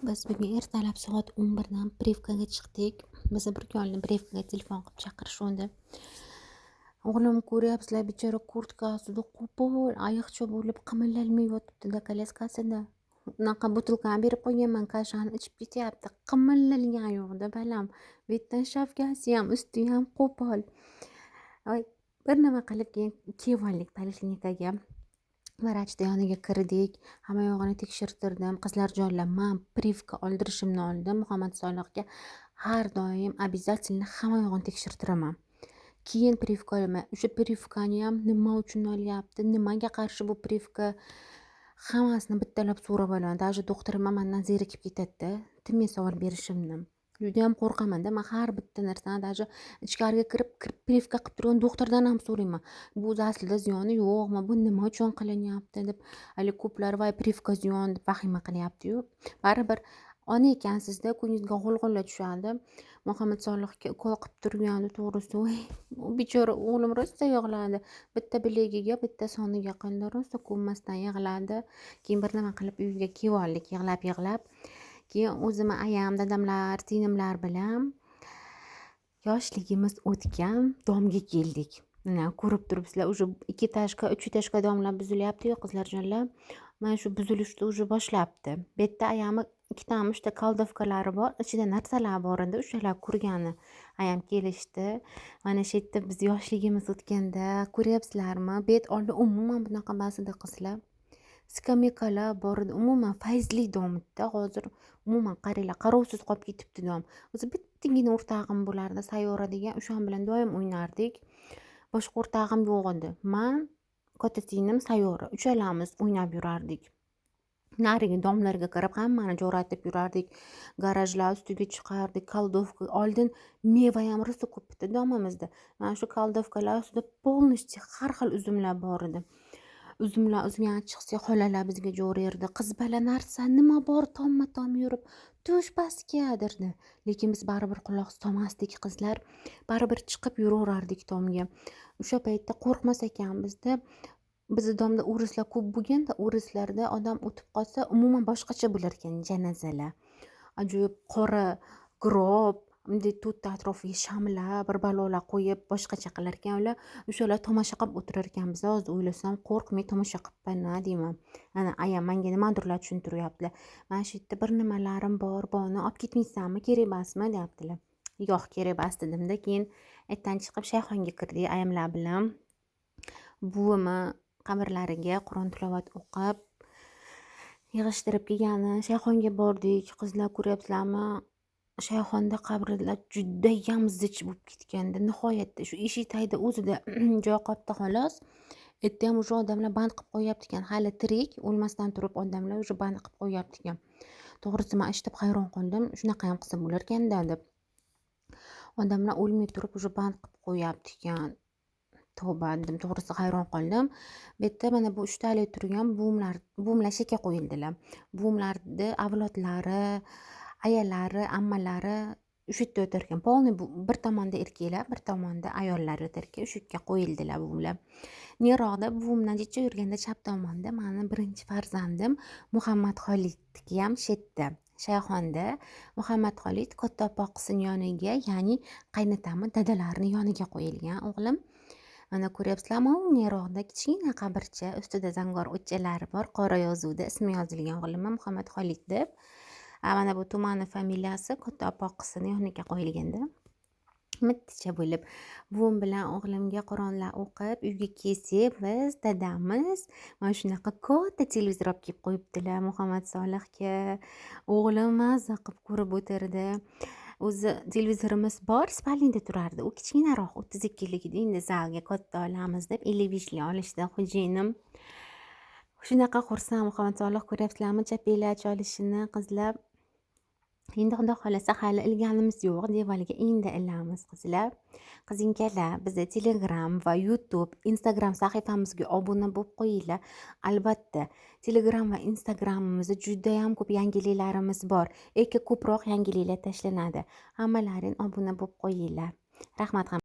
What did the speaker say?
Biz bugun ertalab soat 11dan Privkaga chiqdik. Bizni bir kunlik Privkaga telefon qilib chaqirishgandi. O'g'lim ko'ryapsizlar, bechora kurtkasida qo'pol, ayiqcha bo'lib qimirlamay yotibdi-da koляскасida. Unaqa butilkani berib qo'yganman, kashani ichib ketyapti. Qimirlagan yo'q-da balam. Bu yerdan shapkasi ham, usti ham qo'pol. Voy, bir nima qilib keyin kelib poliklinikaga. Vrachni yoniga kirdik, hamma yog'ini tekshirtirdim. Qizlarjonlar, men Privka oldirishimni oldin Muhammad Solihga har doim обязательно hamma yog'ini tekshirtiraman. Keyin Privka olaman. O'sha Privkani ham nima uchun olyapti, nimaga qarshi bu Privka, hammasini bittalab so'rab olaman. Даже doktorim ham mendan zerikib ketadi-da, tinmay savol berishimdan. Juda ham qo'rqaman-da, men har bitta narsani даже ichkariga kirib Privka qilib turgan doktordan ham so'rayman. Bu o'zi aslida ziyoni yo'qmi, bu nima uchun qilinyapti deb. Hali ko'plar voy Privka ziyon deb vahima qilyapti-yu. Baribir ona ekansizda, ko'ngilga g'ulg'ula tushadi. Muhammad Solihga ukol qilib turgandi, to'g'risi. U bechora o'g'lim rosa yig'ladi. Bitta bilegiga, bitta soniga qildi, rosa ko'nmasdan yig'ladi. Keyin bir nima qilib uyiga kelib oldik, yig'lab. Keyin o'zim ayam, dadamlar, singlimlar bilan yoshligimiz o'tgan domga keldik. Mana ko'rib turibsizlar, уже 2 etажka, 3 etажka domlar buzilyapti-yu qizlarjonlar. Mana shu buzilishni уже boshlabdi. Bu yerda ayamni ikkitami uchta koldovkalari bor, ichida narsalar bor edi, o'shalar qurgani. Ayam kelishdi. Mana shu yerda biz yoshligimiz o'tganda, ko'ryapsizlarmi? Bu yer oldin umuman bunaqa emas edi qizlar. Skameykalar bor edi, umuman fayzli dom edi. Hozir umuman qaranglar, qarovsiz qolib ketibdi dom. O'zi bittagina o'rtog'im bo'lardi, Sayyora degan, o'shan bilan doim o'ynardik. Boshqa o'rtog'im yo'q edi. Men, katta singlim Sayyora, uchalamiz o'ynab yurardik. Narigi domlarga kirib hammani jo'ratib yurardik. Garajlar ustiga chiqardik, koldovka. Oldin meva ham rosa ko'p edi domimizda. Mana shu koldovkalar ustida полностью har xil uzumlar bor edi. Uzumlar chiqsa, xolalar bizga jo'rayirdi. Qiz bala narsa nima bor tomma-tom yurib, tush pastga derdi. Lekin biz baribir quloq solmasdik qizlar. Baribir chiqib yuraverardik tomga. O'sha paytda qo'rqmas ekanmiz-da. Bizda domda o'rislar ko'p bo'lganda, o'rislarda odam o'tib qolsa, umuman boshqacha bo'lar ekan janozalar. Ajoyib qora grob, bunday to'rtta atrofiga shamlar, bir balolar qo'yib boshqacha qilar ekan ular. O'shalar tomosha qilib o'tirar ekanmiz. Hozir o'ylasam, qo'rqmay tomosha qilibman deyman. Ana ayam menga nimadirlar tushuntiryaptilar. Mana shu yerda bir nimalarim bor, buni olib ketmaysanmi, kerak emasmi deyaptilar. Yo'q, kerak emas dedim-da. Keyin ertadan chiqib Shayxonga kirdik ayamlar bilan. Buvimni qabrlariga Qur'on tilovat o'qib yig'ishtirib kelgani Shayxonga bordik. Qizlar ko'ryapsizlarmi? Shayxonda qabrlar juda ham zich bo'lib ketganda, nihoyatda shu eshik tagida o'zida joy qolibdi xolos. Yerda ham o'sha odamlar band qilib qo'yapti ekan, hali tirik, o'lmasdan turib odamlar o'sha band qilib qo'yapti ekan. To'g'risi men eshitib hayron qoldim. Shunaqa ham qilsa bo'lar ekanda deb. Odamlar o'lmay turib o'sha band qilib qo'yapti ekan. Tavba dedim, to'g'risi hayron qoldim. Bu yerda mana bu 3 tali turgan buvimlar sheka qo'yildilar. Buvimlarni avlodlari, ayalari, ammalari o'sha yerda o'tar ekan. Polni bir tomonda erkaklar, bir tomonda ayollar o'tar ekan. O'sha yerga qo'yildilar buvimlar. Nariroqda buvimdan jicha yurganda chap tomonda meni birinchi farzandim Muhammad Xolidniki ham shu yerda. Shayxonda Muhammad Xolid katta opoqisining yoniga, ya'ni qaynotamni dadalarining yoniga qo'yilgan o'g'lim. Mana ko'ryapsizlarmi, nariroqda kichkina qabrcha, ustida zangor o'tchalari bor, qora yozuvda ismi yozilgan o'g'lim Muhammad Xolid deb. Mana bu tumanni familiyasi katta opoqisining yoniga qo'yilganda. Mitticha bo'lib buvim bilan o'g'limga Qur'onlar o'qib uyga kelsak, biz dadamiz mana shunaqa katta televizor olib kelib qo'yibdilar Muhammad Solihga. O'g'lim maza qilib ko'rib o'tirdi. O'zi televizorimiz bor, spalnida turardi. U kichkinaroq 32lik edi. Endi zalga katta olamiz deb 55lik olishdi xo'jayinim. Shunaqa xursand Muhammad Solih, ko'ryapsizlarmi chapellar cholishini qizlar. Endi xudo xolasa hali ilganimiz yo'q, devaliga endi ilamiz qizlar. Qizinkalar, bizda Telegram va YouTube, Instagram sahifamizga obuna bo'lib qo'yinglar. Albatta, Telegram va Instagramimizda juda ham ko'p yangiliklarimiz bor. Ko'proq yangiliklar tashlanadi. Hammalaring obuna bo'lib qo'yinglar. Rahmat.